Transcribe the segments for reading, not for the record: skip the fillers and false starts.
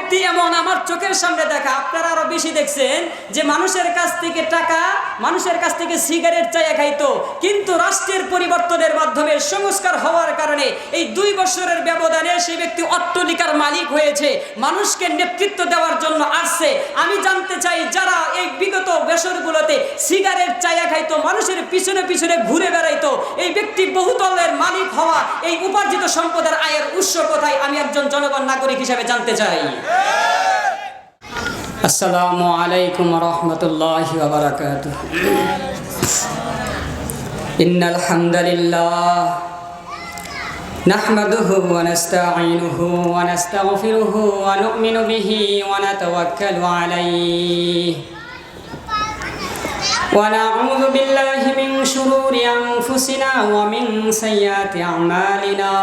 ব্যক্তি এমন আমার চোখের সামনে দেখা, আপনারা আরো বেশি দেখছেন, যে মানুষের কাছ থেকে টাকা, মানুষের কাছ থেকে সিগারেট চাইয়া খাইতো, কিন্তু রাষ্ট্রের পরিবর্তনের মাধ্যমে সংস্কার হওয়ার কারণে এই 2 বছরের ব্যবধানে সেই ব্যক্তি অট্টালিকার মালিক হয়েছে, মানুষকে নেতৃত্ব দেওয়ার জন্য আসছে। আমি জানতে চাই, যারা এই বিগত বছরগুলোতে সিগারেট চাইয়া খাইতো, মানুষের পিছনে পিছনে ঘুরে বেড়াইতো, এই ব্যক্তি বহুতলের মালিক হওয়া, এই উপার্জিত সম্পদের আয়ের উৎস কোথায়, আমি একজন জনগণ নাগরিক হিসেবে জানতে চাই। আসসালামু আলাইকুম ওয়া রাহমাতুল্লাহি ওয়া বারাকাতুহু। ইন্নাল হামদালিল্লাহ নাহমাদুহু ওয়া নাস্তাঈনুহু ওয়া নাস্তাগফিরুহু ওয়া নু'মিনু বিহি ওয়া নাতাওয়াক্কালু আলাইহি ওয়া নাউযু বিল্লাহি মিন শুরুরি আনফুসিনা ওয়া মিন সাইয়্যাতি আ'মালিনা।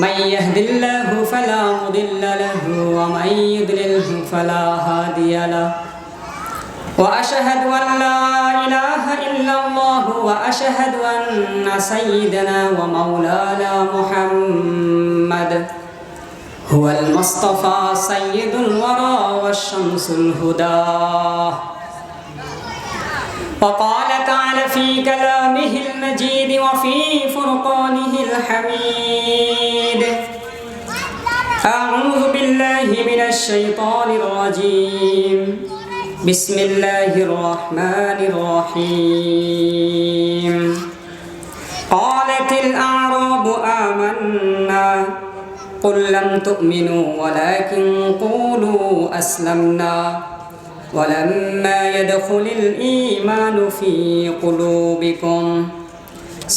من يهد الله فلا مضل له ومن يضلله فلا هادي له وأشهد أن لا إله إلا الله وأشهد أن سيدنا ومولانا محمد هو المصطفى سيد الورى والشمس الهدى. وقال تعالى في كلامه المجيد وفي فرقانه الحميد: أعوذ بالله من الشيطان الرجيم، بسم الله الرحمن الرحيم. قالت الأعراب آمنا قل لم تؤمنوا ولكن قولوا أسلمنا ولما يدخل الإيمان في قلوبكم.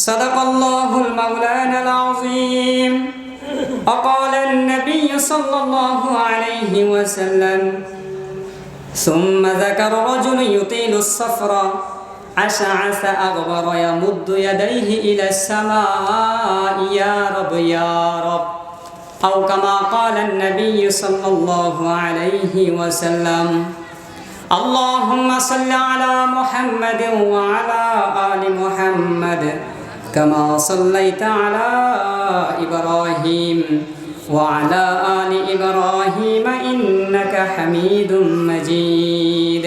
صدق الله المولانا العظيم. وقال النبي صلى الله عليه وسلم: ثم ذكر رجل يطيل السفر أشعث أغبر يمد يديه إلى السماء يا رب يا رب، أو كما قال النبي صلى الله عليه وسلم. اللهم صل على محمد وعلى آل محمد كما صليت على إبراهيم وعلى آل إبراهيم إنك حميد مجيد.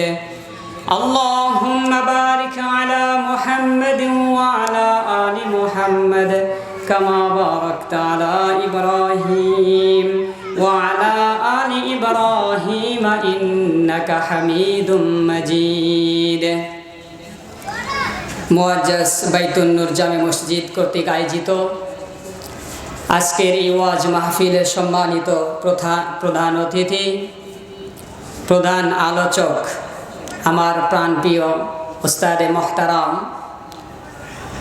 اللهم بارك على محمد وعلى آل محمد كما باركت على إبراهيم وعلى آل إبراهيم إنك حميد مجيد. মুআজ্জাজ বাইতুন নূর জামে মসজিদ কর্তৃক আয়োজিত আজকের এই ওয়াজ মাহফিলের সম্মানিত প্রধান অতিথি, প্রধান আলোচক, আমার প্রাণপ্রিয় উস্তাদে মোহতারাম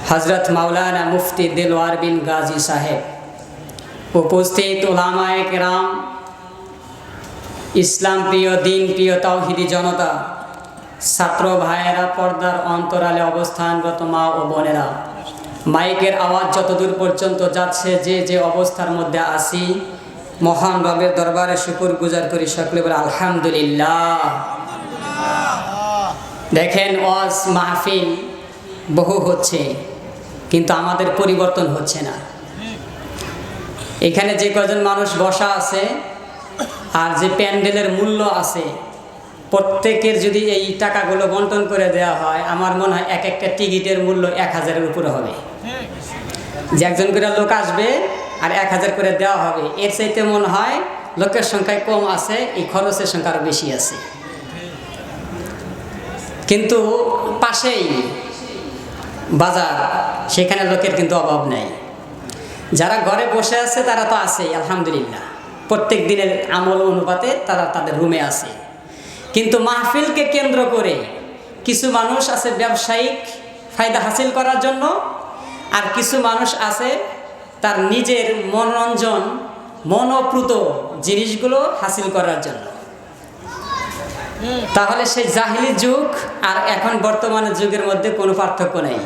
হযরত মাওলানা মুফতি দিলওয়ার বিন গাজী সাহেব, উপস্থিত উলামায়ে কেরাম, ইসলাম প্রিয়, দিন প্রিয় তাওহীদি জনতা, ছাত্র ভাইয়েরা, পর্দার অন্তরালে অবস্থানরত মা ও বোনেরা, মাইকের আওয়াজ যতদূর পর্যন্ত যাচ্ছে, যে যে অবস্থার মধ্যে আছি, মহান রবের দরবারে শুকর গুজার করি, সকলে বলে আলহামদুলিল্লাহ। দেখেন, ওয়াজ মাহফিল বহু হচ্ছে, কিন্তু আমাদের পরিবর্তন হচ্ছে না। এখানে যে কজন মানুষ বসা আছে আর যে প্যান্ডেলের মূল্য আছে, প্রত্যেকের যদি এই টাকাগুলো বন্টন করে দেওয়া হয়, আমার মনে হয় এক একটা টিকিটের মূল্য 1000-এর উপরে হবে। যে একজন করে লোক আসবে আর 1000 করে দেওয়া হবে, এর চাইতে মনে হয় লোকের সংখ্যায় কম আছে, এই খরচের সংখ্যা আরও বেশি আছে। কিন্তু পাশেই বাজার, সেখানে লোকের কিন্তু অভাব নাই। যারা ঘরে বসে আছে তারা তো আছেই, আলহামদুলিল্লাহ, প্রত্যেক দিনের আমল অনুপাতে তারা তাদের রুমে আছে। কিন্তু মাহফিলকে কেন্দ্র করে কিছু মানুষ আছে ব্যবসায়িক ফায়দা হাসিল করার জন্য, আর কিছু মানুষ আছে তার নিজের মনোরঞ্জন, মনোপ্রুত জিনিসগুলো হাসিল করার জন্য। তাহলে সেই জাহিলি যুগ আর এখন বর্তমানের যুগের মধ্যে কোনো পার্থক্য নেই।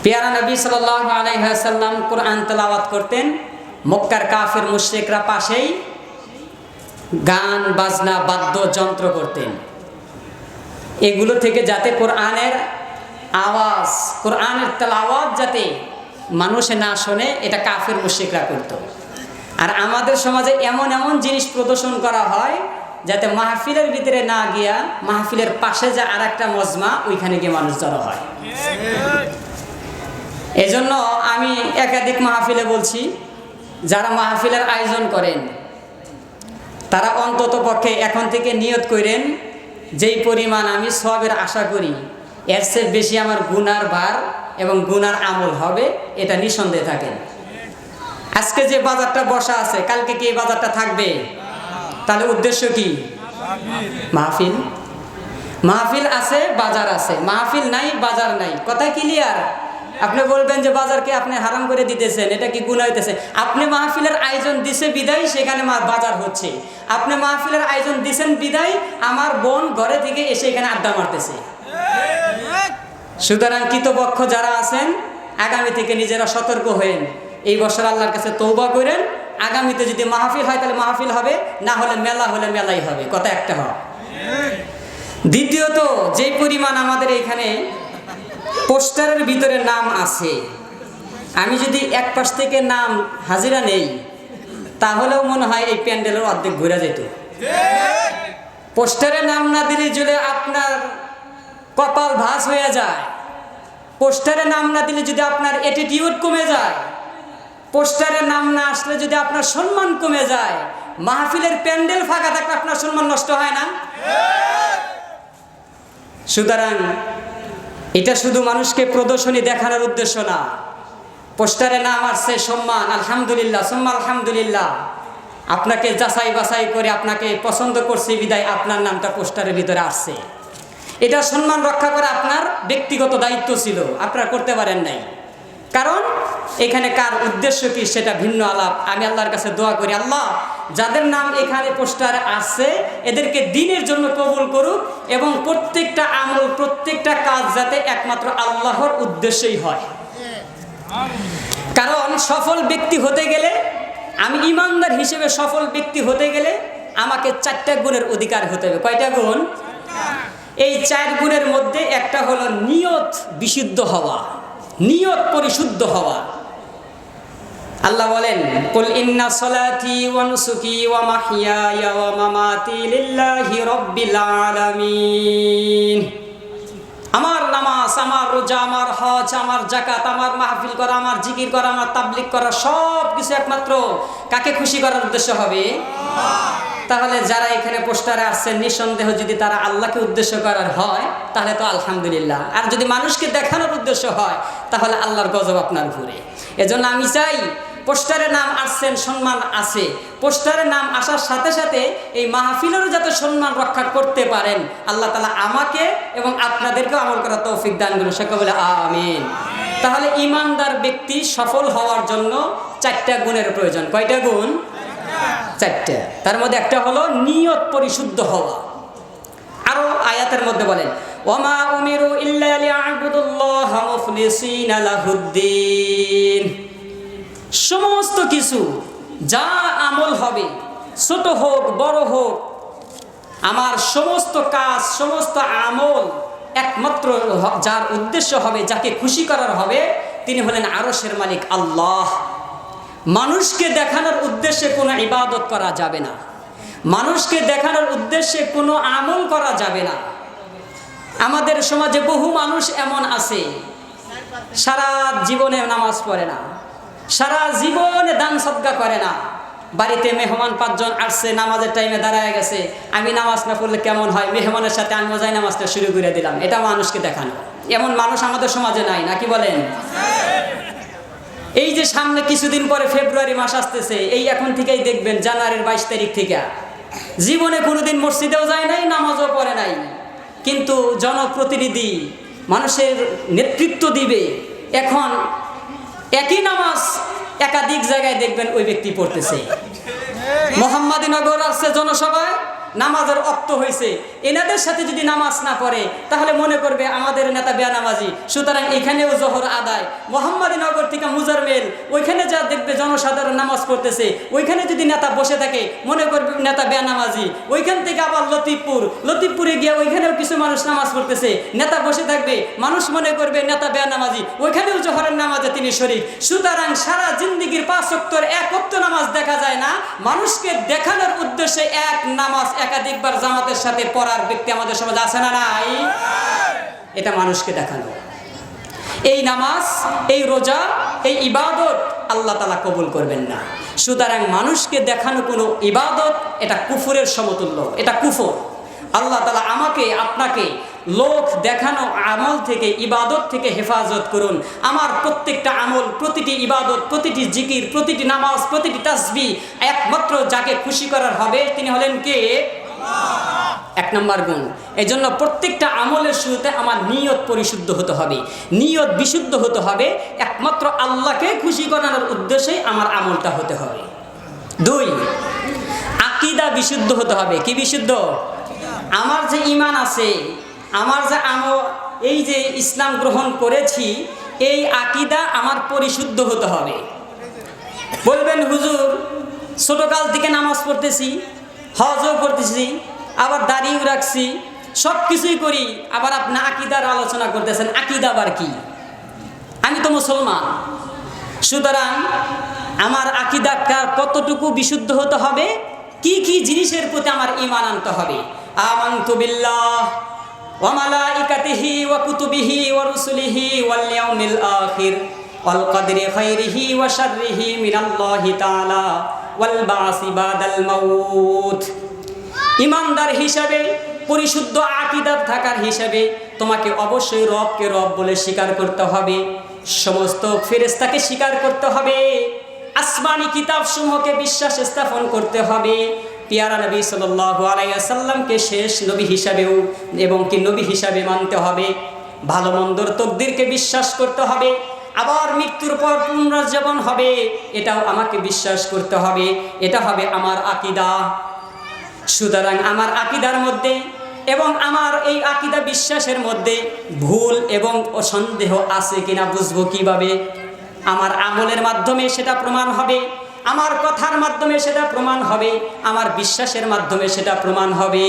পেয়ারা নবী সাল্লাল্লাহু আলাইহি ওয়াসাল্লাম কোরআন তেলাওয়াত করতেন, মক্কার কাফের মুশরিকরা পাশেই গান বাজনা বাদ্যযন্ত্র করতেন। এগুলো থেকে যাতে কোরআনের আওয়াজ, কোরআনের তেলাওয়াত যাতে মানুষে না শোনে, এটা কাফের মুশরিকরা করত। আর আমাদের সমাজে এমন এমন জিনিস প্রদর্শন করা হয় যাতে মাহফিলের ভিতরে না গিয়া মাহফিলের পাশে যে আর একটা মজমা ওইখানে গিয়ে মানুষ জড়ো হয়। এজন্য আমি একাধিক মাহফিলে বলছি, যারা মাহফিলের আয়োজন করেন তারা অন্তত পক্ষে এখন থেকে নিয়ত করেন, যেই পরিমাণ আমি সওয়াবের আশা করি এর চেয়ে বেশি আমার গুনার ভার এবং গুনার আমল হবে, এটা নিঃসন্দেহে থাকেন। আজকে যে বাজারটা বসা আছে, কালকে কি এই বাজারটা থাকবে? তাহলে উদ্দেশ্য কি? মাহফিল। মাহফিল আছে, বাজার আছে, মাহফিল নাই, বাজার নাই। কথা ক্লিয়ার? আপনি বলবেন যে বাজারকে আপনি হারাম করে দিতেছেন, এটা কি গুনাহ হইতেছে? আপনি মাহফিলের আয়োজন দিছে বিদায় সেখানে বাজার হচ্ছে। আপনি মাহফিলের আয়োজন দিছেন বিদায় আমার বোন ঘরে থেকে এসে এখানে আড্ডা মারতেছে। সুতরাং কৃতপক্ষ যারা আছেন আগামী থেকে নিজেরা সতর্ক হয়েন। এই বছর আল্লাহর কাছে তওবা করেন, আগামীতে যদি মাহফিল হয় তাহলে মাহফিল হবে, না হলে মেলা হলে মেলাই হবে। কথা একটা হয়। দ্বিতীয়ত, যেই পরিমাণ আমাদের এখানে পোস্টারের ভিতরে নাম আছে, আমি যদি এক পাশ থেকে নাম হাজিরা নেই তাহলেও মনে হয় এই প্যান্ডেলের অর্ধেক ঘুরে যেত। পোস্টারে নাম না দিলে যদি আপনার কপাল ভাঁজ হয়ে যায়, পোস্টারে নাম না দিলে যদি আপনার অ্যাটিটিউড কমে যায়, পোস্টারে নাম না আসলে যদি আপনার সম্মান কমে যায়, মাহফিলের প্যান্ডেল ফাঁকা থাকলে আপনার সম্মান নষ্ট হয় না? সুতরাং এটা শুধু মানুষকে প্রদর্শনী দেখানোর উদ্দেশ্য না। পোস্টারে নাম আসছে সম্মান, আলহামদুলিল্লাহ, সুম্মা আলহামদুলিল্লাহ। আপনাকে যাচাই বাছাই করে আপনাকে পছন্দ করছে বিদায় আপনার নামটা পোস্টারের ভিতরে আসছে। এটা সম্মান রক্ষা করা আপনার ব্যক্তিগত দায়িত্ব ছিল, আপনারা করতে পারেন নাই। কারণ এখানে কার উদ্দেশ্য কি সেটা ভিন্ন আলাপ। আমি আল্লাহর কাছে দোয়া করি, আল্লাহ যাদের নাম এখানে পোস্টারে আসছে এদেরকে দ্বীনের জন্য কবুল করুক, এবং প্রত্যেকটা আমল প্রত্যেকটা কাজ যাতে একমাত্র আল্লাহর উদ্দেশ্যেই হয়। কারণ সফল ব্যক্তি হতে গেলে, আমি ইমানদার হিসেবে সফল ব্যক্তি হতে গেলে আমাকে 4টা গুণের অধিকার হতে হবে। কয়টা গুণ? এই 4 গুণের মধ্যে একটা হলো নিয়ত বিশুদ্ধ হওয়া, নিয়ত পরিশুদ্ধ হওয়া। আল্লাহ বলেন, কুল ইন্না সলাতি ওয়া নুসুকি ওয়া মাহইয়ায়া ওয়া মামাতি লিল্লাহি রাব্বিল আলামিন। আমার নামাজ, আমার রোজা, আমার হজ, আমার যাকাত, আমার মাহফিল করা, আমার জিকির করা, আমার তাবলীগ করা, সব কিছু একমাত্র কাকে খুশি করার উদ্দেশ্য হবে? তাহলে যারা এখানে পোস্টারে আসছেন, নিঃসন্দেহ যদি তারা আল্লাহকে উদ্দেশ্য করার হয় তাহলে তো আলহামদুলিল্লাহ। আর যদি মানুষকে দেখানোর উদ্দেশ্য হয় তাহলে আল্লাহর গজব আপনার ঘুরে। এজন্য আমি চাই, পোস্টারে নাম আসছেন, সম্মান আছে, পোস্টারে নাম আসার সাথে সাথে এই মাহফিলেরও যাতে সম্মান রক্ষা করতে পারেন, আল্লাহ তাআলা আমাকে এবং আপনাদেরকেও আমল করার তৌফিক দান করুন। সকলে বলে আমিন। তাহলে ইমানদার ব্যক্তি সফল হওয়ার জন্য 4টা গুণের প্রয়োজন। কয়টা গুণ? 4টা। তার মধ্যে একটা হলো নিয়ত পরিশুদ্ধ হওয়া। আরো আয়াতের মধ্যে বলেন, ওয়ামা উমিরু ইল্লা লিয়াবুদুল্লাহ মুখলিসিনা লাহুদ্দিন। সমস্ত কিছু যা আমল হবে, ছোট হোক বড় হোক, আমার সমস্ত কাজ সমস্ত আমল একমাত্র যার উদ্দেশ্য হবে, যাকে খুশি করার হবে, তিনি হলেন আরশের মালিক আল্লাহ। মানুষকে দেখানোর উদ্দেশ্যে কোনো ইবাদত করা যাবে না, মানুষকে দেখানোর উদ্দেশ্যে কোনো আমল করা যাবে না। আমাদের সমাজে বহু মানুষ এমন আছে সারা জীবনে নামাজ পড়ে না, সারা জীবনে দান সদকা করে না। বাড়িতে মেহমান 5 জন আসছে, নামাজের টাইমে দাঁড়ায় গেছে, আমি নামাজ না পড়লে কেমন হয়, মেহমানের সাথে আমিও যাই নামাজটা শুরু করে দিলাম। এটা মানুষকে দেখানো। এমন মানুষ আমাদের সমাজে নাই, নাকি বলেন? এই যে সামনে কিছুদিন পরে ফেব্রুয়ারি মাস আসতেছে, এই এখন থেকেই দেখবেন জানুয়ারির 22 তারিখ থেকে জীবনে কোনোদিন মসজিদেও যায় নাই, নামাজও পড়ে নাই, কিন্তু জনপ্রতিনিধি মানুষের নেতৃত্ব দিবে, এখন একই নামাজ একাধিক জায়গায় দেখবেন ওই ব্যক্তি পড়তেছে। মোহাম্মদীনগর আসছে জনসভায়, নামাজের ওয়াক্ত হয়েছে, এনাদের সাথে যদি নামাজ না পড়ে তাহলে মনে করবে আমাদের নেতা বেনামাজি। সুতরাং এখানেও জোহর আদায়। মোহাম্মদনগর থেকে মুজারমেল ওইখানে যা দেখবে জনসাধারণ নামাজ পড়তেছে, ওইখানে যদি নেতা বসে থাকে মনে করবে নেতা বেনামাজি। ওইখান থেকে আবার লতিফপুরে গিয়ে ওইখানেও কিছু মানুষ নামাজ পড়তেছে, নেতা বসে থাকবে, মানুষ মনে করবে নেতা বেনামাজি, ওইখানেও জোহরের নামাজে তিনি শরীক। সুতরাং সারা জিন্দিগির 5 ওয়াক্তের 1 ওয়াক্ত নামাজ দেখা যায় না। মানুষকে দেখানোর উদ্দেশ্যে এক নামাজ একাধিকবার জামাতের সাথে পড়ার ব্যক্তি আমাদের সমাজে আছে না নাই? এটা মানুষকে দেখানো। এই নামাজ, এই রোজা, এই ইবাদত আল্লাহ তাআলা কবুল করবেন না। সুতরাং মানুষকে দেখানো কোনো ইবাদত এটা কুফরের সমতুল্য, এটা কুফর। আল্লাহ তাআলা আমাকে আপনাকে লোক দেখানো আমল থেকে, ইবাদত থেকে হেফাজত করুন। আমার প্রত্যেকটা আমল, প্রতিটি ইবাদত, প্রতিটি জিকির, প্রতিটি নামাজ, প্রতিটি তাসবিহ একমাত্র যাকে খুশি করার হবে তিনি হলেন কে? আল্লাহ। 1 নম্বর গুণ। এজন্য প্রত্যেকটা আমলের শুরুতে আমার নিয়ত পরিশুদ্ধ হতে হবে, নিয়ত বিশুদ্ধ হতে হবে, একমাত্র আল্লাহকে খুশি করানোর উদ্দেশ্যেই আমার আমলটা হতে হবে। 2, আকীদা বিশুদ্ধ হতে হবে। কি বিশুদ্ধ? আমার যে ঈমান আছে, আমার যে এই যে ইসলাম গ্রহণ করেছি, এই আকীদা আমার পরিশুদ্ধ হতে হবে। বলবেন হুজুর ছোটকাল থেকে নামাজ পড়তেছি, হজও করতেছি, আবার দাড়িও রাখছি, সব কিছুই করি, আবার আপনি আকীদার আলোচনা করতেছেন। আকীদা আবার কি? আমি তো মুসলমান। সুতরাং আমার আকীদা কতটুকু বিশুদ্ধ হতে হবে, কি কি জিনিসের প্রতি আমার ঈমান আনতে হবে। আমানতু বিল্লাহ ওয়া মালাইকাতিহি ওয়া কুতুবিহি ওয়া রুসুলিহি ওয়াল ইয়াউমিল আখির ওয়াল কদরি খাইরিহি ওয়া শাররিহি মিনাল্লাহি তাআলা ওয়াল বাসি বাদাল মাউত। ঈমানদার হিসাবে, পরিশুদ্ধ আকীদা থাকার হিসাবে তোমাকে অবশ্যই রবকে রব বলে স্বীকার করতে হবে, সমস্ত ফেরেশতাকে স্বীকার করতে হবে, আসমানি কিতাব সমূহকে বিশ্বাস স্থাপন করতে হবে, পিয়ারা নবী সাল্লাল্লাহু আলাইহি ওয়াসাল্লামকে শেষ নবী হিসাবেও এবং কি নবী হিসাবে মানতে হবে, ভালো মন্দর তকদিরকে বিশ্বাস করতে হবে, আবার মৃত্যুর পর পুনরুজ্জীবন হবে এটাও আমাকে বিশ্বাস করতে হবে। এটা হবে আমার আকীদা। সুতরাং আমার আকীদার মধ্যে এবং আমার এই আকীদা বিশ্বাসের মধ্যে ভুল এবং সন্দেহ আছে কিনা বুঝবো কিভাবে? আমার আমলের মাধ্যমে সেটা প্রমাণ হবে, আমার কথার মাধ্যমে সেটা প্রমাণ হবে, আমার বিশ্বাসের মাধ্যমে সেটা প্রমাণ হবে।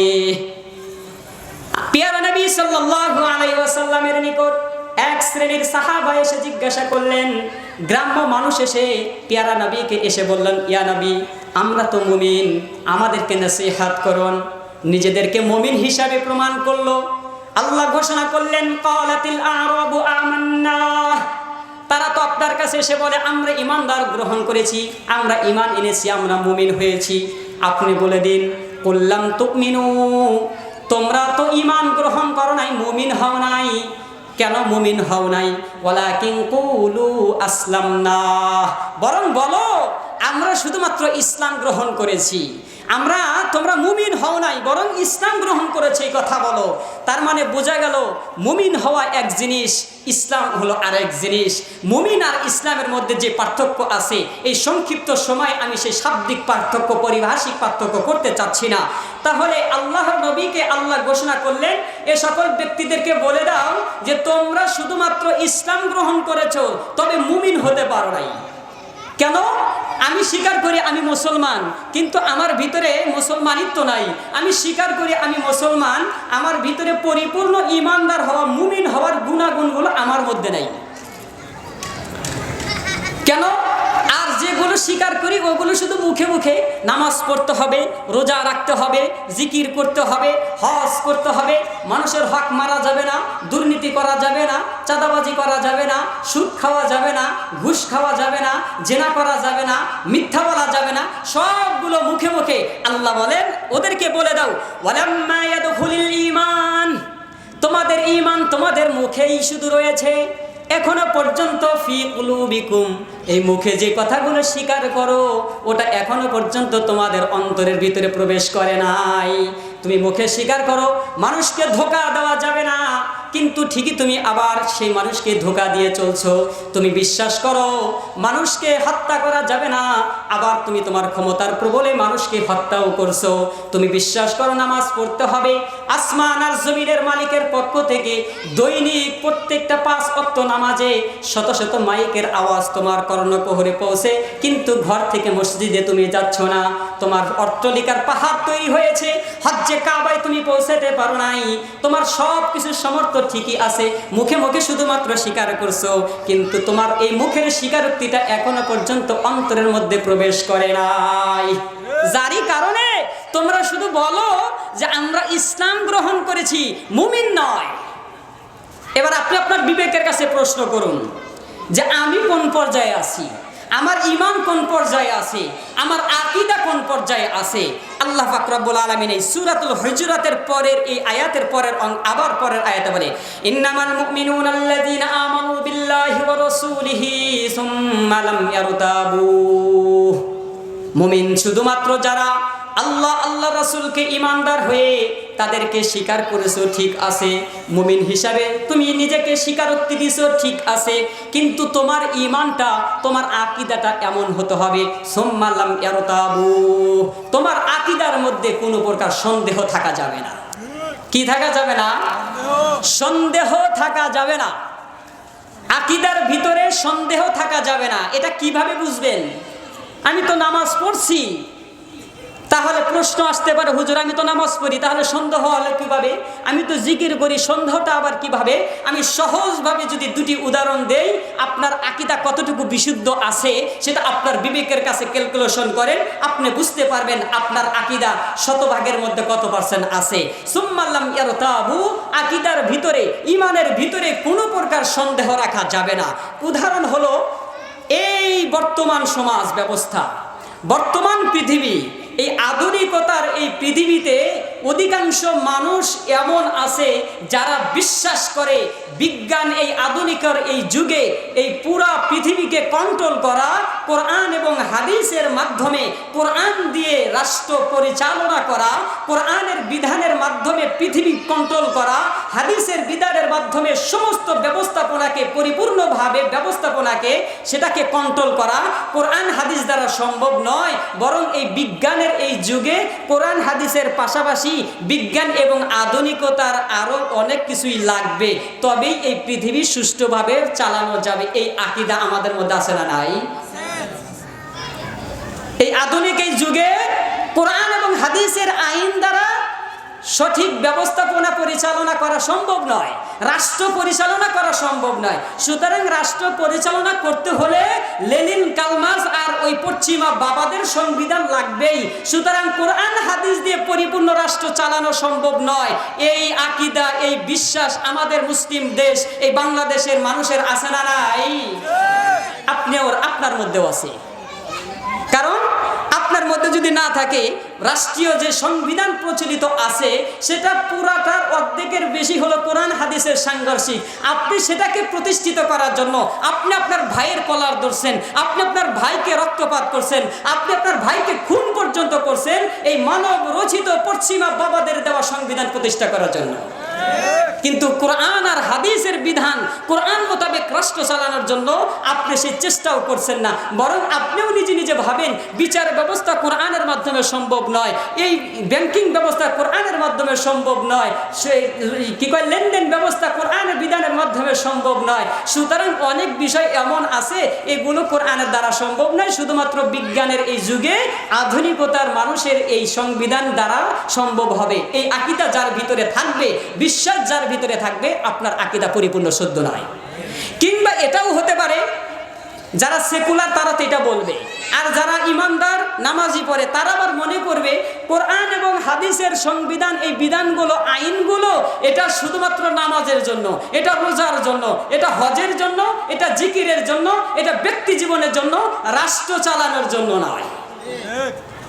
পিয়ারা নবী সাল্লাল্লাহু আলাইহি ওয়াসাল্লামের নিকট এক শ্রেণীর সাহাবা এসে জিজ্ঞাসা করলেন, গ্রাম্য মানুষ এসে পিয়ারা নবীকে এসে বললেন, ইয়া নবী আমরা তো মুমিন, আমাদেরকে নসিহত করুন। নিজেদেরকে মুমিন হিসাবে প্রমাণ করলো। আল্লাহ ঘোষণা করলেন, ক্বালাতিল আ'রাবু আমান্না, তারা তো আপনার কাছে এসে বলে আমরা ঈমানদার গ্রহণ করেছি, আমরা ঈমান এনেছি, আমরা মুমিন হয়েছি। আপনি বলে দিন, কুল্লাম তুমিনু, তোমরা তো ঈমান গ্রহণ করো নাই, মুমিন হও নাই। কেন মুমিন হও নাই? ওয়ালাকিন কুলু আসলামনা, বরং বলো আমরা শুধুমাত্র ইসলাম গ্রহণ করেছি। তোমরা মুমিন হও নাই, বরং ইসলাম গ্রহণ করেছে, এই কথা বলো। তার মানে বোঝা গেল মুমিন হওয়া এক জিনিস, ইসলাম হলো আরেক জিনিস। মুমিন আর ইসলামের মধ্যে যে পার্থক্য আছে, এই সংক্ষিপ্ত সময় আমি সেই শাব্দিক পার্থক্য, পারিভাষিক পার্থক্য করতে চাচ্ছি না। তাহলে আল্লাহর নবীকে আল্লাহ ঘোষণা করলেন, এ সকল ব্যক্তিদেরকে বলে দাও যে তোমরা শুধুমাত্র ইসলাম গ্রহণ করেছো, তবে মুমিন হতে পারো নাই। কেন? আমি স্বীকার করি আমি মুসলমান, কিন্তু আমার ভিতরে মুসলমানিত্ব নাই। আমি স্বীকার করি আমি মুসলমান, আমার ভিতরে পরিপূর্ণ ঈমানদার হওয়া, মুমিন হওয়ার গুণাগুণগুলো আমার মধ্যে নাই। কেন? আর যেগুলো স্বীকার করি ওগুলো শুধু মুখে মুখে, নামাজ পড়তে হবে, রোজা রাখতে হবে, জিকির করতে হবে, হজ করতে হবে, মানুষের হক মারা যাবে না, দুর্নীতি করা যাবে না, চাঁদাবাজি করা যাবে না, সুদ খাওয়া যাবে না, ঘুষ খাওয়া যাবে না, জেনা করা যাবে না, মিথ্যা বলা যাবে না, সবগুলো মুখে মুখে। আল্লাহ বলেন ওদেরকে বলে দাও, ওয়ালাম্মা ইয়াদখুলুল ঈমান, তোমাদের ঈমান তোমাদের মুখেই শুধু রয়েছে, এখনো পর্যন্ত ফি কুলুবিকুম, এই মুখে যে কথাগুলো স্বীকার করো ওটা এখনো পর্যন্ত তোমাদের অন্তরের ভিতরে প্রবেশ করে নাই। তুমি মুখে স্বীকার করো মানুষকে ধোঁকা দেওয়া যাবে না, কিন্তু ঠিকই তুমি আবার সেই মানুষকে ধোঁকা দিয়ে চলছো। তুমি বিশ্বাস করো মানুষকে হত্যা করা যাবে না, আবার তুমি তোমার ক্ষমতার প্রবলে মানুষকে হত্যাও করছো। তুমি বিশ্বাস করো নামাজ পড়তে হবে, আসমান আর জমিনের মালিকের পক্ষ থেকে দৈনিক প্রত্যেকটা 5 ওয়াক্ত নামাজে শত শত মাইকের আওয়াজ তোমার কর্ণকুহরে পৌঁছে, কিন্তু ঘর থেকে মসজিদে তুমি যাচ্ছ না। তোমার অট্টালিকার পাহাড় তৈরি হয়েছে, হজ্জে কাবায় তুমি পৌঁছাতে পারো নাই। তোমার সব কিছুর সামর্থ্য ঠিকই আছে, মুখে মুখে শুধুমাত্র স্বীকার করছো, কিন্তু তোমার এই মুখের স্বীকারোক্তিটা এখনো পর্যন্ত অন্তরের মধ্যে প্রবেশ করে নাই। যারই কারণে তোমরা শুধু বলো যে আমরা ইসলাম গ্রহণ করেছি, মুমিন নয়। এবার আপনি আপনার বিবেকের কাছে প্রশ্ন করুন যে আমি কোন পর্যায়ে আছি, আমার ঈমান কোন পর্যায়ে আছে, আমার আকীদা কোন পর্যায়ে আছে। আল্লাহ পাক রব্বুল আলামিন এই সূরাতুল হুজুরাতের পরের এই আয়াতের পরের আবার পরের আয়াতে বলে, ইন্নামাল মুমিনুনা আল্লাযীনা আমানু বিল্লাহি ওয়া রাসূলিহি সুম্মা লাম ইয়ারতাবু। মুমিন শুধুমাত্র যারা আল্লাহ আল্লাহ রাসূলকে ঈমানদার হয়ে তাদেরকে স্বীকার করেছো, ঠিক আছে, মুমিন হিসাবে তুমি নিজেকে স্বীকারোক্তি দিছো, ঠিক আছে, কিন্তু তোমার ঈমানটা, তোমার আকীদাটা এমন হতে হবে সুম্মা লাম ইয়ারতাবু, তোমার আকীদার মধ্যে কোনো প্রকার সন্দেহ থাকা যাবে না। কি থাকা যাবে না? সন্দেহ থাকা যাবে না। আকীদার ভিতরে সন্দেহ থাকা যাবে না। এটা কিভাবে বুঝবেন? আমি তো নামাজ পড়ছি, তাহলে প্রশ্ন আসতে পারে, হুজুর আমি তো নামাজ পড়ি, তাহলে সন্দেহ হলো কিভাবে? আমি তো জিকির করি, সন্দেহটা আবার কিভাবে? আমি সহজভাবে যদি দুটি উদাহরণ দেই, আপনার আকীদা কতটুকু বিশুদ্ধ আছে সেটা আপনার বিবেকের কাছে ক্যালকুলেশন করেন, আপনি বুঝতে পারবেন আপনার আকীদা শতভাগের মধ্যে কত পার্সেন্ট আছে। সুম্মা লাম ইয়ারতাবু, আকীদার ভিতরে, ঈমানের ভিতরে কোনো প্রকার সন্দেহ রাখা যাবে না। উদাহরণ হলো এই বর্তমান সমাজ ব্যবস্থা, বর্তমান পৃথিবী, এই আধুনিকতার এই পৃথিবীতে অধিকাংশ মানুষ এমন আছে যারা বিশ্বাস করে বিজ্ঞান এই আধুনিকের এই যুগে এই পুরা পৃথিবীকে কন্ট্রোল করা, কোরআন এবং হাদিসের মাধ্যমে, কোরআন দিয়ে রাষ্ট্র পরিচালনা করা, কোরআনের বিধানের মাধ্যমে পৃথিবী কন্ট্রোল করা, হাদিসের বিধানের মাধ্যমে সমস্ত ব্যবস্থাপনাকে পরিপূর্ণভাবে ব্যবস্থাপনাকে সেটাকে কন্ট্রোল করা কোরআন হাদিস দ্বারা সম্ভব নয়। বরং এই বিজ্ঞানের এই যুগে কোরআন হাদিসের পাশাপাশি বিজ্ঞান এবং আধুনিকতার আরো অনেক কিছুই লাগবে, তবেই এই পৃথিবী সুষ্ঠুভাবে চালানো যাবে। এই আকীদা আমাদের মধ্যে আছে না নাই? এই আধুনিক এই যুগে কোরআন এবং হাদিসের আইন দ্বারা সঠিক ব্যবস্থাপনা পরিচালনা করা সম্ভব নয়, রাষ্ট্র পরিচালনা করা সম্ভব নয়। সুতরাং রাষ্ট্র পরিচালনা করতে হলে লেনিন, কার্ল মার্কস আর ওই পশ্চিমা বাবাদের সংবিধান লাগবেই। সুতরাং কোরআন হাদিস দিয়ে পরিপূর্ণ রাষ্ট্র চালানো সম্ভব নয়। এই আকীদা, এই বিশ্বাস আমাদের মুসলিম দেশ, এই বাংলাদেশের মানুষের আছে না নাই? আপনিও, আপনার মধ্যেও আছে। কারণ আপনার মধ্যে যদি না থাকে, রাষ্ট্রীয় যে সংবিধান প্রচলিত আছে সেটা পুরাটার অর্ধেকের বেশি হলো কোরআন হাদিসের সাংঘর্ষিক। আপনি সেটাকে প্রতিষ্ঠিত করার জন্য আপনি আপনার ভাইয়ের কলার ধরছেন, আপনি আপনার ভাইকে রক্তপাত করছেন, আপনি আপনার ভাইকে খুন পর্যন্ত করছেন এই মানব রচিত পশ্চিমা বাবাদের দেওয়া সংবিধান প্রতিষ্ঠা করার জন্য। কিন্তু কোরআন আর হাদিসের বিধান, কোরআন মোতাবেক রাষ্ট্র চালানোর জন্য আপনি সেই চেষ্টাও করছেন না, বরং আপনিও নিজে নিজে ভাবেন বিচার ব্যবস্থা কোরআনের মাধ্যমে সম্ভব নয়, এই ব্যাংকিং ব্যবস্থা কোরআনের মাধ্যমে সম্ভব নয়, সেই কি কয় লেনদেন ব্যবস্থা কোরআনের বিধানের মাধ্যমে সম্ভব নয়। সুতরাং অনেক বিষয় এমন আছে এগুলো কোরআনের দ্বারা সম্ভব নয়, শুধুমাত্র বিজ্ঞানের এই যুগে আধুনিকতার মানুষের এই সংবিধান দ্বারা সম্ভব হবে। এই আকীদা যার ভিতরে থাকবে, বিশ্বাস যার ভিতরে থাকবে, আপনার আকীদা পরিপূর্ণ শুদ্ধ নয়। কিংবা এটাও হতে পারে যারা সেকুলার তারা তো এটা বলবে, আর যারা ইমানদার নামাজি পড়ে তারা আবার মনে করবে কোরআন এবং হাদিসের সংবিধান, এই বিধানগুলো, আইনগুলো এটা শুধুমাত্র নামাজের জন্য, এটা রোজার জন্য, এটা হজের জন্য, এটা জিকিরের জন্য, এটা ব্যক্তি জীবনের জন্য, রাষ্ট্র চালানোর জন্য নয়।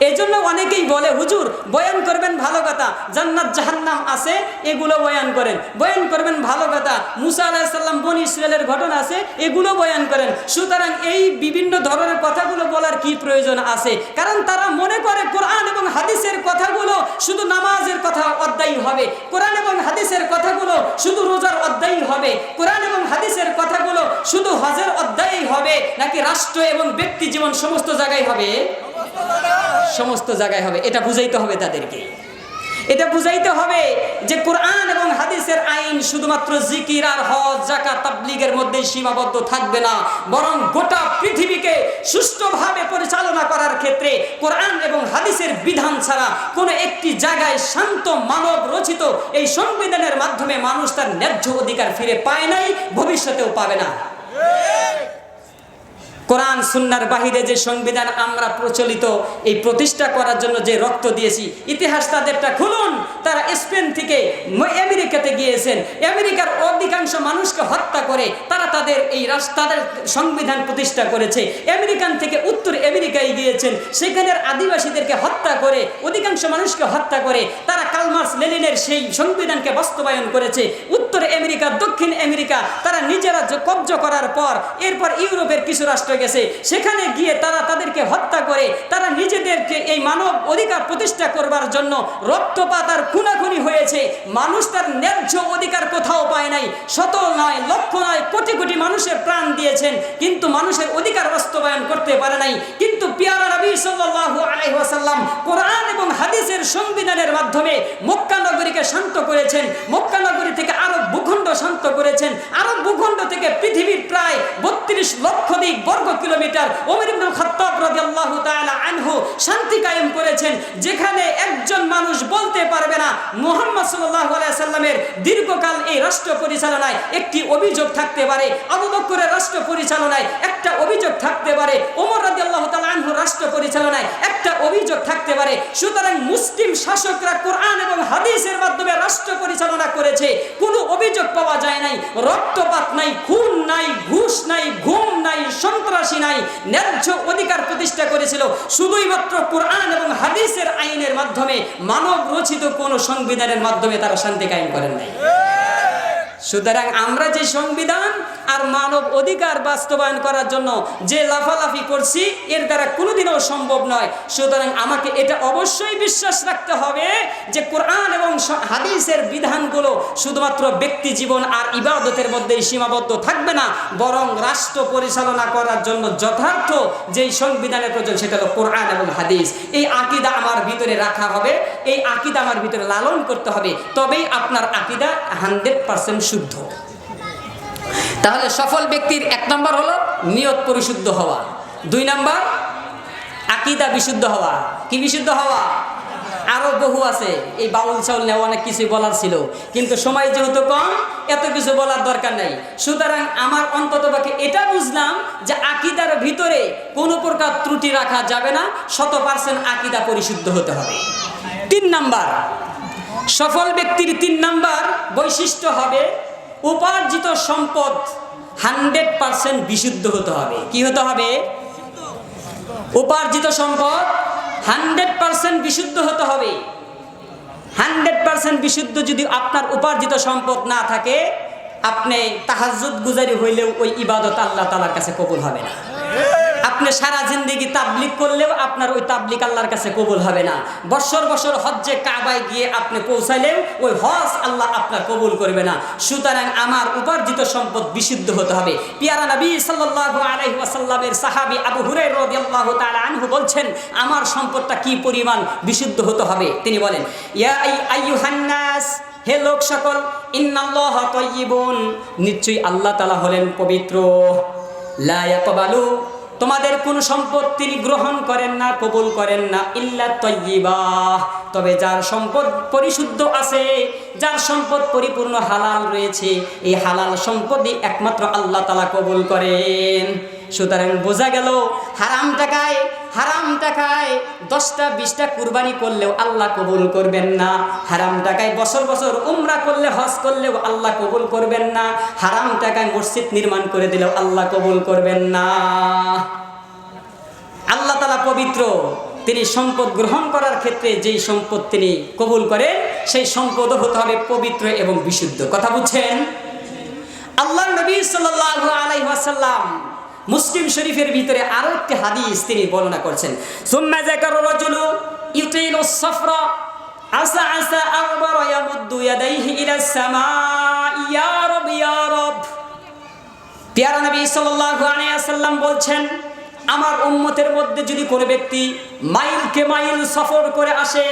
এই জন্য অনেকেই বলে হুজুর বয়ান করবেন ভালো কথা, জান্নাত জাহান্নাম আছে এগুলো বয়ান করেন, বয়ান করবেন ভালো কথা, মুসা আলাইহিস সালাম বনি ইসরায়েলের ঘটনা আছে এগুলো বয়ান করেন। সুতরাং এই বিভিন্ন ধরনের কথাগুলো বলার কি প্রয়োজন আছে? কারণ তারা মনে করে কোরআন এবং হাদিসের কথাগুলো শুধু নামাজের কথা অধ্যায় হবে, কোরআন এবং হাদিসের কথাগুলো শুধু রোজার অধ্যায় হবে, কোরআন এবং হাদিসের কথাগুলো শুধু হজের অধ্যায়ই হবে নাকি রাষ্ট্র এবং ব্যক্তি জীবন সমস্ত জায়গায় হবে? সমস্ত জায়গায় হবে। এটা বুঝাইতে হবে তাদেরকে, এটা বুঝাইতে হবে যে কোরআন এবং হাদিসের আইন শুধুমাত্র জিকির আর হজ যাকাত তাবলীগের মধ্যে সীমাবদ্ধ থাকবে না, বরং গোটা পৃথিবীকে সুষ্ঠুভাবে পরিচালনা করার ক্ষেত্রে কোরআন এবং হাদিসের বিধান ছাড়া কোনো একটি জায়গায় শান্ত মানব রচিত এই সংবিধানের মাধ্যমে মানুষ তার ন্যায্য অধিকার ফিরে পায় নাই, ভবিষ্যতেও পাবে না। কোরআন সুন্নাহর বাহিরে যে সংবিধান আমরা প্রচলিত এই প্রতিষ্ঠা করার জন্য যে রক্ত দিয়েছি, ইতিহাস তাদেরটা খুলুন। তারা স্পেন থেকে আমেরিকাতে গিয়েছেন, আমেরিকার অধিকাংশ মানুষকে হত্যা করে তারা তাদের এই তাদের সংবিধান প্রতিষ্ঠা করেছে। আমেরিকান থেকে উত্তর আমেরিকায় গিয়েছেন, সেখানের আদিবাসীদেরকে হত্যা করে, অধিকাংশ মানুষকে হত্যা করে তারা কার্ল মার্কস লেনিনের সেই সংবিধানকে বাস্তবায়ন করেছে। উত্তর আমেরিকা, দক্ষিণ আমেরিকা তারা নিজেরা কব্জা করার পর এরপর ইউরোপের কিছু রাষ্ট্র গেছে, সেখানে গিয়ে তারা তাদেরকে হত্যা করে তারা নিজেদেরকে এই মানব অধিকার প্রতিষ্ঠা করবার জন্য রক্তপাত আর খুনাখুনি হয়েছে। মানুষ তার ন্যায্য অধিকার কোথাও পায় নাই। শত নয়, লক্ষ নয়, কোটি কোটি মানুষের প্রাণ দিয়েছেন, কিন্তু মানুষের অধিকার বাস্তবায়ন করতে পারে নাই। কিন্তু পিয়ারা নবী সাল্লাল্লাহু আলাইহি ওয়াসাল্লাম কোরআন এবং হাদিসের সংবিধানের মাধ্যমে মক্কা নগরীকে শান্ত করেছেন, মক্কা নগরী থেকে আরব ভূখণ্ড শান্ত করেছেন, আরব ভূখণ্ড থেকে পৃথিবীর প্রায় ৩২ লক্ষাধিক বর্গ কিলোমিটার ওমর ইবনুল খাত্তাব রাদিয়াল্লাহু তাআলা আনহু শান্তি কায়েম করেছেন, যেখানে একজন মানুষ বলতে পারবে না মুহাম্মদ সাল্লাল্লাহু আলাইহি সাল্লামের দীর্ঘকাল এই রাষ্ট্র পরিচালনায় একটি অভিযোগ থাকতে পারে, আবু বকরের রাষ্ট্র পরিচালনায় একটা অভিযোগ থাকতে পারে, ওমর রাদিয়াল্লাহু তাআলা আনহু রাষ্ট্র পরিচালনায় একটা অভিযোগ থাকতে পারে। সুতরাং মুসলিম শাসকরা কোরআন এবং হাদিসের মাধ্যমে রাষ্ট্র পরিচালনা করেছে, কোনো অভিযোগ পাওয়া যায় নাই, রক্তপাত নাই, খুন নাই, ঘুষ নাই, ঘুম নাই, সন্ত্রাসী নাই, ন্যায্য অধিকার প্রতিষ্ঠা করেছিল শুধুই মাত্র কোরআন এবং হাদিসের আইনের মাধ্যমে, মানব রচিত কোন সংবিধানের মাধ্যমে তারা শান্তি কায়েম করেন নাই। সুতরাং আমরা যে সংবিধান আর মানব অধিকার বাস্তবায়ন করার জন্য যে লাফালাফি করছি এর দ্বারা কোনোদিনও সম্ভব নয়। সুতরাং আমাকে এটা অবশ্যই বিশ্বাস রাখতে হবে যে কোরআন এবং হাদিসের বিধানগুলো শুধুমাত্র ব্যক্তি জীবন আর ইবাদতের মধ্যেই সীমাবদ্ধ থাকবে না, বরং রাষ্ট্র পরিচালনা করার জন্য যথার্থ যেই সংবিধানের প্রয়োজন সেটা হলো কোরআন এবং হাদিস। এই আকীদা আমার ভিতরে রাখা হবে, এই আকীদা আমার ভিতরে লালন করতে হবে, তবেই আপনার আকীদা 100% শুদ্ধ। তাহলে সফল ব্যক্তির 1 নম্বর হলো নিয়ত পরিশুদ্ধ হওয়া, 2 নম্বর আকীদা বিশুদ্ধ হওয়া। কি বিশুদ্ধ হওয়া? আরো বহু আছে, এই বাউল চাউল নেওয়া অনেক কিছু বলার ছিল, কিন্তু সময় যেহেতু কম এত কিছু বলার দরকার নাই। সুতরাং আমার অন্ততপক্ষে এটা বুঝলাম যে আকীদার ভিতরে কোনো প্রকার ত্রুটি রাখা যাবে না, 100% আকীদা পরিশুদ্ধ হতে হবে। 3 নাম্বার, সফল ব্যক্তির 3 নাম্বার বৈশিষ্ট্য হবে উপার্জিত সম্পদ 100% বিশুদ্ধ হতে হবে। কি হতে হবে? উপার্জিত সম্পদ 100% বিশুদ্ধ হতে হবে। 100% বিশুদ্ধ যদি আপনার উপার্জিত সম্পদ না থাকে, আপনি তাহাজ্জুদ গুজারি হইলেও ওই ইবাদত আল্লাহ তাআলার কাছে কবুল হবে না। আপনি সারা জিন্দেগি তাবলিগ করলেও আপনার ওই তাবলিগ আল্লাহর কাছে কবুল হবে না। বছর বছর হজ্জে কাবায় গিয়ে আপনি পৌঁছাইলেও ওই হজ আল্লাহ আপনার কবুল করবে না। সুতরাং আমার উপার্জিত সম্পদ বিশুদ্ধ হতে হবে। পিয়ারা নবী সাল্লাল্লাহু আলাইহি ওয়াসাল্লামের সাহাবী আবু হুরায়রা রাদিয়াল্লাহু তাআলা আনহু বলছেন, আমার সম্পদটা কি পরিমাণ বিশুদ্ধ হতে হবে? তিনি বলেন, ইয়া আইয়ুহান নাস, হে লোক সকল, ইন্নাল্লাহা তাইয়্যিবুন, নিশ্চয়ই আল্লাহ তাআলা হলেন পবিত্র, লা ইয়াকবালু, তোমাদের কোন সম্পদ তিনি গ্রহণ করেন না, কবুল করেন না, ইল্লা তাইয়্যিবা, তবে যার সম্পদ পরিশুদ্ধ আছে, যার সম্পদ পরিপূর্ণ হালাল রয়েছে, এই হালাল সম্পদই একমাত্র আল্লাহ তাআলা কবুল করেন। সুতরাং বোঝা গেল হারাম টাকায় 10টা 20টা কুরবানি করলেও আল্লাহ কবুল করবেন না। হারাম টাকায় বছর বছর উমরা করলে, হজ করলেও আল্লাহ কবুল করবেন না। হারাম টাকায় মসজিদ নির্মাণ করে দিলেও আল্লাহ কবুল করবেন না। আল্লাহ তাআলা পবিত্র, তিনি সম্পদ গ্রহণ করার ক্ষেত্রে যেই সম্পদ তিনি কবুল করেন সেই সম্পদও হতে হবে পবিত্র এবং বিশুদ্ধ। কথা বুঝছেন? আল্লাহর নবী সাল্লাল্লাহু আলাইহি ওয়াসাল্লাম মুসলিম শরীফের ভিতরে আরো একটি হাদিস তিনি বর্ণনা করছেন, সুম্মা যাকারা রাজুলু ইউতিলুস সাফরা আসা আসা আকবার ইয়ামুদ্দু ইয়াদাইহি ইলাস সামা ইয়া রাব ইয়া রাব। প্যারা নবী সাল্লাল্লাহু আলাইহি ওয়াসাল্লাম বলছেন, আমার উম্মতের মধ্যে যদি কোনো ব্যক্তি মাইলকে মাইল সফর করে আসে,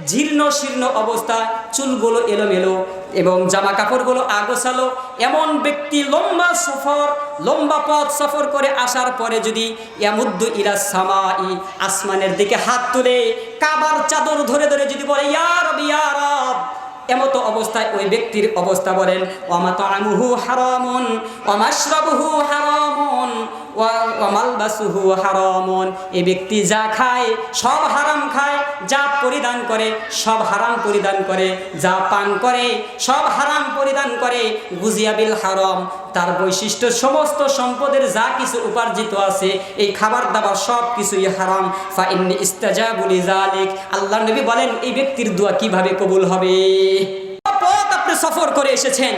জীর্ণ শীর্ণ অবস্থায়, চুলগুলো এলোমেলো এবং জামা কাপড়গুলো আগোছালো, এমন ব্যক্তি লম্বা পথ সফর করে আসার পরে যদি ইয়ামুদ্দু ইলাস সামাই, আসমানের দিকে হাত তুলে কাবার চাদর ধরে ধরে যদি বলে ইয়া রব ইয়া রব, এমত অবস্থায় ওই ব্যক্তির অবস্থা বলেন ওয়া মাতআমুহু হারামুন ওয়া মাশরাবুহু হারামুন ওয়া মালবাসুহু হারামুন। এই ব্যক্তি যা খায় সব হারাম খায়, যা পরিধান করে সব হারাম পরিধান করে, যা পান করে সব হারাম পরিধান করে। গুজিয়া বিল হারাম, তার বৈশিষ্ট্য সমস্ত সম্পদের যা কিছু উপার্জিত আছে এই খাবার দাবার সব কিছুই হারাম। ফা ইন্নী ইস্তাজাবু লিযালিক, আল্লাহর নবী বলেন এই ব্যক্তির দোয়া কিভাবে কবুল হবে? পথ আপনি সফর করে এসেছেন,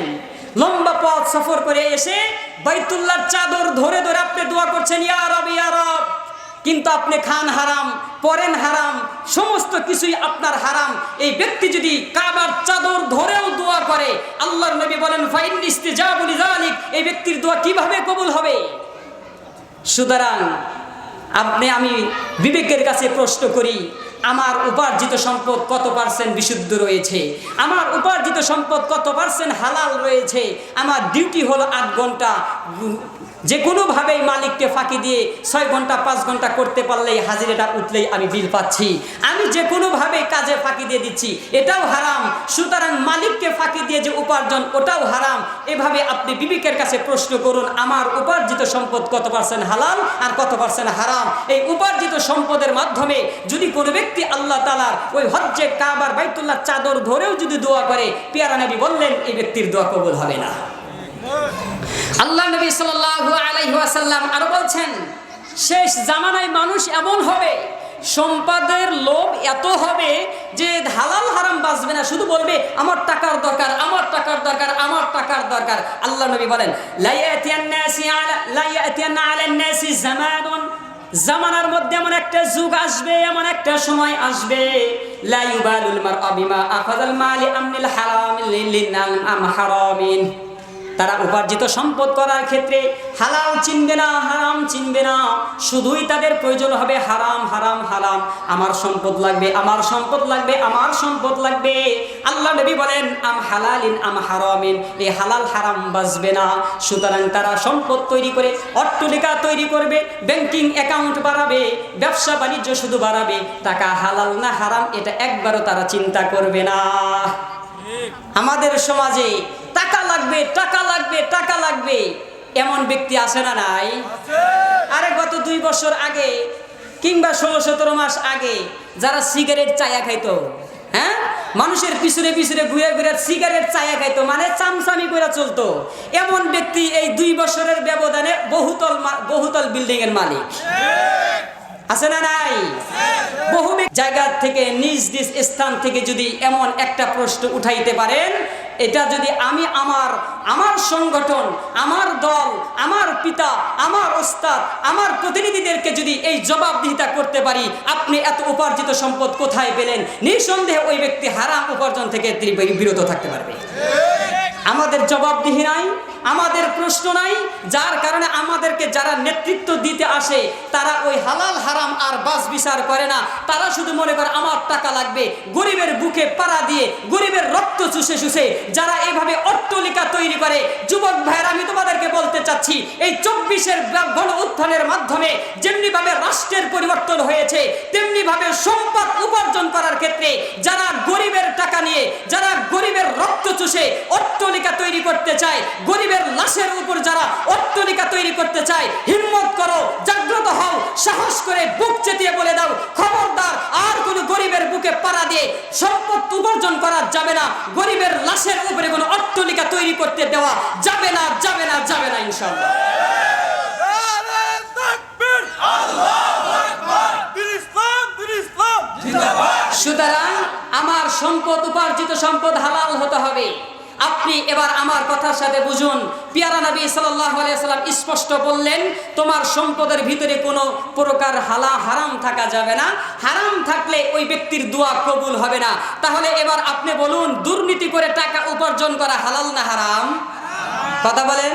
লম্বা পথ সফর করে এসে বাইতুল্লাহর চাদর ধরে ধরে আপনি দোয়া করছেন ইয়া রব ইয়া রব, কিন্তু আপনি খান হারাম, পরেন হারাম, সমস্ত কিছুই আপনার হারাম। এই ব্যক্তি যদি কাবার চাদর ধরেও দোয়া করে, আল্লাহর নবী বলেন ফা ইন্নী ইস্তিজাবু লিযালিক, এই ব্যক্তির দোয়া কিভাবে কবুল হবে? সুতরাং আমি বিবেকের কাছে প্রশ্ন করি, আমার উপার্জিত সম্পদ কত পার্সেন্ট বিশুদ্ধ রয়েছে? আমার উপার্জিত সম্পদ কত পার্সেন্ট হালাল রয়েছে? আমার ডিউটি হলো 8 ঘন্টা, যে কোনোভাবেই মালিককে ফাঁকি দিয়ে 6 ঘন্টা 5 ঘন্টা করতে পারলেই হাজিরাটা উঠলেই আমি বিল পাচ্ছি। আমি যে কোনোভাবে কাজে ফাঁকি দিয়ে দিচ্ছি, এটাও হারাম। সুতরাং মালিককে ফাঁকি দিয়ে যে উপার্জন, ওটাও হারাম। এভাবে আপনি বিবেকের কাছে প্রশ্ন করুন, আমার উপার্জিত সম্পদ কত পার্সেন্ট হালাল আর কত পার্সেন্ট হারাম? এই উপার্জিত সম্পদের মাধ্যমে যদি কোনো ব্যক্তি আল্লাহ তাআলার ওই হজ্জে কাবার বাইতুল্লাহ চাদর ধরেও যদি দোয়া করে, প্যারা নবী বললেন এই ব্যক্তির দোয়া কবুল হবে না। আল্লাহ নবী সাল্লাল্লাহু আলাইহি ওয়াসাল্লাম আরো বলছেন, শেষ জামানায় মানুষ এমন হবে, সম্পদের লোভ এত হবে যে হালাল হারাম বাঁচবে না, শুধু বলবে আমার টাকার দরকার, আমার টাকার দরকার, আমার টাকার দরকার। আল্লাহ নবী বলেন লা ইয়াতিয়ান্না আলান নাসি জামানুন, জামানার মধ্যে এমন একটা যুগ আসবে, এমন একটা সময় আসবে, লা ইউবালুল মারআ বিমা আখাযাল মালি আমনিল হারামিন আম হারামিন। তারা উপার্জিত সম্পদ করার ক্ষেত্রে হালাল চিনবে না, হারাম চিনবে না, শুধুই তাদের প্রয়োজন হবে হারাম হারাম হারাম, আমার সম্পদ লাগবে, আমার সম্পদ লাগবে, আমার সম্পদ লাগবে। আল্লাহ নবী বলেন আম হালালিন আম হারামিন, এই হালাল হারাম বাঁচবে না। সুতরাং তারা সম্পদ তৈরি করে, অট্টালিকা তৈরি করবে, ব্যাংকিং অ্যাকাউন্ট বাড়াবে, ব্যবসা বাণিজ্য শুধু বাড়াবে, টাকা হালাল না হারাম এটা একবারও তারা চিন্তা করবে না। আমাদের সমাজে টাকা লাগবে, টাকা লাগবে, টাকা লাগবে, এমন ব্যক্তি আছে না নাই? আরে গত 2 বছর আগে কিংবা 16-17 মাস আগে যারা সিগারেট চায়া খাইতো, হ্যাঁ, মানুষের পিছনে পিছনে ঘুরে ঘুরে সিগারেট চায়া খাইতো, মানে চামচামি করে চলতো, এমন ব্যক্তি এই 2 বছরের ব্যবধানে বহুতল বিল্ডিং এর মালিক আছে না নাই? বহু জায়গা থেকে নিজ নিজ স্থান থেকে যদি এমন একটা প্রশ্ন উঠাইতে পারেন, এটা যদি আমি আমার সংগঠন, আমার দল, আমার পিতা, আমার ওস্তাদ, আমার প্রতিনিধিদেরকে যদি এই জবাবদিহিতা করতে পারি, আপনি এত উপার্জিত সম্পদ কোথায় পেলেন, নিঃসন্দেহে ওই ব্যক্তি হারাম উপার্জন থেকে বিরত থাকতে পারবে। আমাদের জবাবদিহি নাই, আমাদের প্রশ্ন নাই, যার কারণে আমাদেরকে যারা নেতৃত্ব দিতে আসে তারা ওই হালাল হারাম আর বাস বিচার করে না। তারা শুধু মনে করে আমার টাকা লাগবে। গরিবের বুকে পাড়া দিয়ে, গরিবের রক্ত চুষে চুষে যারা এভাবে অট্টালিকা তৈরি করে, যুবক ভাইয়েরা আমি তোমাদেরকে বলতে চাচ্ছি, এই 24-এর গণ উত্থানের মাধ্যমে যেমনি ভাবে রাষ্ট্রের পরিবর্তন হয়েছে, তেমনি ভাবে সম্পদ উপার্জন করার ক্ষেত্রে যারা গরিবের টাকা নিয়ে, যারা গরিবের রক্ত চুষে অট্টালিকা তৈরি করতে চায়, গরিবের লাশের উপর যারা অট্টালিকা তৈরি করতে চায়, হিম্মত করো, জাগ্রত হও, সাহস করে বুক চেতিয়ে বলে দাও, খবরদার আর কোনো গরিবের বুকে পাড়া দিয়ে সম্পদ উপার্জন করা যাবে না, গরিবের লাশের উপরে কোনো অট্টালিকা তৈরি করতে দেওয়া যাবে না, যাবে না, যাবে না ইনশাআল্লাহ। সুতরাং আমার সম্পদ, উপার্জিত সম্পদ হালাল হতে হবে। আপনি এবার আমার কথার সাথে বুঝুন, পিয়ারা নবী সাল্লাল্লাহু আলাইহি ওয়াসাল্লাম স্পষ্ট বললেন তোমার সম্পদের ভিতরে কোনো প্রকার হারাম থাকা যাবে না, হারাম থাকলে ওই ব্যক্তির দোয়া কবুল হবে না। তাহলে এবার আপনি বলুন, দুর্নীতি করে টাকা উপার্জন করা হালাল না হারাম? কথা বলেন।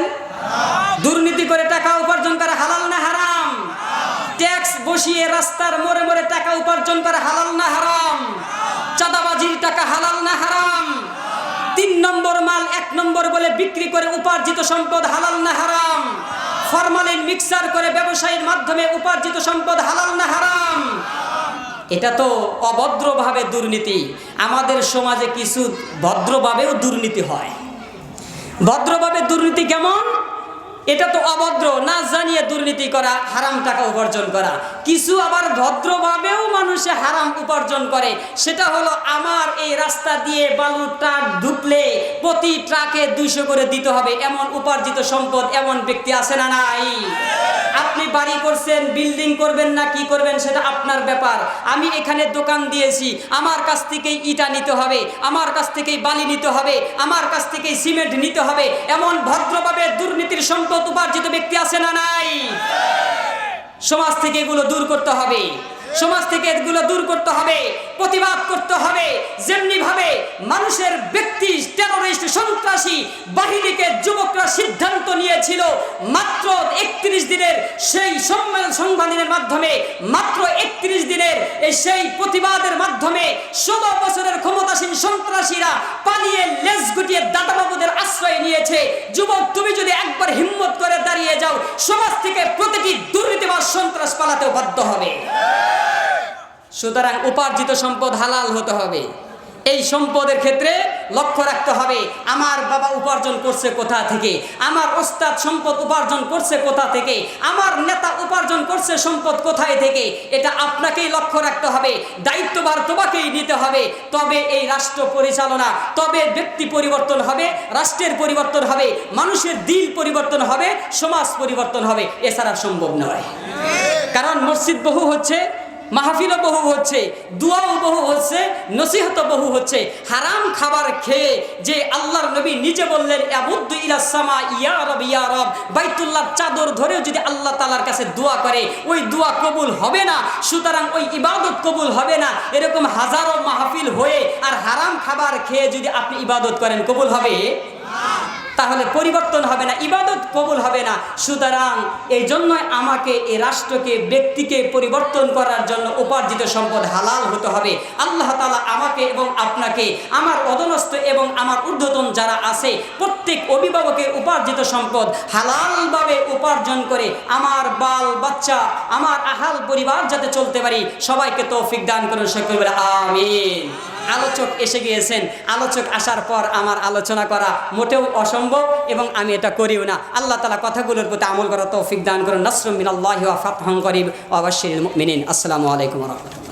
দুর্নীতি করে টাকা উপার্জন করা হালাল না হারাম? ট্যাক্স বসিয়ে রাস্তার মোড়ে মোড়ে টাকা উপার্জন করা হালাল না হারাম? চাঁদাবাজির টাকা হালাল না হারাম? 3 নম্বর মাল 1 নম্বর বলে বিক্রি করে উপার্জিত সম্পদ হালাল না হারাম? ফরমালিন মিক্সার করে ব্যবসায়ীর মাধ্যমে উপার্জিত সম্পদ হালাল না হারাম? এটা তো অভদ্রভাবে দুর্নীতি। আমাদের সমাজে কিছু ভদ্রভাবেও দুর্নীতি হয়। ভদ্রভাবে দুর্নীতি কেমন? এটা তো অভদ্র, না জানিয়ে দুর্নীতি করা, হারাম টাকা উপার্জন করা। কিছু আবার ভদ্রভাবেও মানুষে হারাম উপার্জন করে। সেটা হলো, আমার এই রাস্তা দিয়ে বালু ট্রাক ঢুকলে প্রতি ট্রাকে 200 করে দিতে হবে, এমন উপার্জিত সম্পদ এমন ব্যক্তি আছে না নাই? আপনি বাড়ি করছেন, বিল্ডিং করবেন না কি করবেন সেটা আপনার ব্যাপার। আমি এখানে দোকান দিয়েছি, আমার কাছ থেকেই ইটা নিতে হবে, আমার কাছ থেকেই বালি নিতে হবে, আমার কাছ থেকেই সিমেন্ট নিতে হবে, এমন ভদ্রভাবে দুর্নীতির সম্পদ উপার্জিত ব্যক্তি আছে না নাই? সমাজ থেকে এগুলো দূর করতে হবে। সমাজ থেকে এগুলো দূর করতে হবে, প্রতিবাদ করতে হবে। যেমনি ভাবে মানুষের ব্যক্তি টেররিস্ট সন্ত্রাসী বাহিনীকে যুবকরা সিদ্ধান্ত নিয়েছিল মাত্র 31 দিনের সেই সংবিধানের মাধ্যমে, মাত্র 31 দিনের সেই প্রতিবাদের মাধ্যমে 16 বছরের ক্ষমতাসীন সন্ত্রাসীরা পালিয়ে লেজ গুটিয়ে দাদাবাবুদের আশ্রয় নিয়েছে। যুবক, তুমি যদি একবার হিম্মত করে দাঁড়িয়ে যাও, সমাজ থেকে প্রতিটি দুর্নীতিবাজ সন্ত্রাস পালাতেও বাধ্য হবে। সুতরাং উপার্জিত সম্পদ হালাল হতে হবে। এই সম্পদের ক্ষেত্রে লক্ষ্য রাখতে হবে, আমার বাবা উপার্জন করছে কোথা থেকে, আমার ওস্তাদ সম্পদ উপার্জন করছে কোথা থেকে, আমার নেতা উপার্জন করছে সম্পদ কোথায় থেকে। এটা আপনাকেই লক্ষ্য রাখতে হবে, দায়িত্বভার তোমাকেই নিতে হবে। তবে এই রাষ্ট্র পরিচালনা, তবে ব্যক্তি পরিবর্তন হবে, রাষ্ট্রের পরিবর্তন হবে, মানুষের দিল পরিবর্তন হবে, সমাজ পরিবর্তন হবে। এছাড়া সম্ভব নয়। কারণ মসজিদ বহু হচ্ছে, মাহফিলও বহু হচ্ছে, দুয়াও বহু হচ্ছে, নসিহত বহু হচ্ছে। হারাম খাবার খেয়ে যে আল্লাহর নবী নিজে বললেন, ইয়াবুদ্দু ইলাস সামা ইয়া রব ইয়া রব, বাইতুল্লাহর চাদর ধরেও যদি আল্লাহ তাআলার কাছে দোয়া করে, ওই দোয়া কবুল হবে না। সুতরাং ওই ইবাদত কবুল হবে না। এরকম হাজারো মাহফিল হয়ে আর হারাম খাবার খেয়ে যদি আপনি ইবাদত করেন, কবুল হবে? তাহলে পরিবর্তন হবে না, ইবাদত কবুল হবে না। সুতরাং এই জন্যই আমাকে, এই রাষ্ট্রকে, ব্যক্তিকে পরিবর্তন করার জন্য উপার্জিত সম্পদ হালাল হতে হবে। আল্লাহ তাআলা আমাকে এবং আপনাকে, আমার অধীনস্থ এবং আমার ঊর্ধ্বতন যারা আছে, প্রত্যেক অভিভাবকের উপার্জিত সম্পদ হালালভাবে উপার্জন করে আমার বাল বাচ্চা, আমার আহাল পরিবার যাতে চলতে পারি, সবাইকে তৌফিক দান করুন। সকলে বলে আমিন। আলোচক এসে গিয়েছেন, আলোচক আসার পর আমার আলোচনা করা মোটেও অসম্ভব এবং আমি এটা করিও না। আল্লাহ তাআলা কথাগুলোর প্রতি আমল করা তৌফিক দান করুন। নাসরুম মিনাল্লাহি ওয়া ফাতহুন করিব ওয়া বাশশিরিল মুমিনিন। আসসালামু আলাইকুম ওয়া রাহমাতুল্লাহ।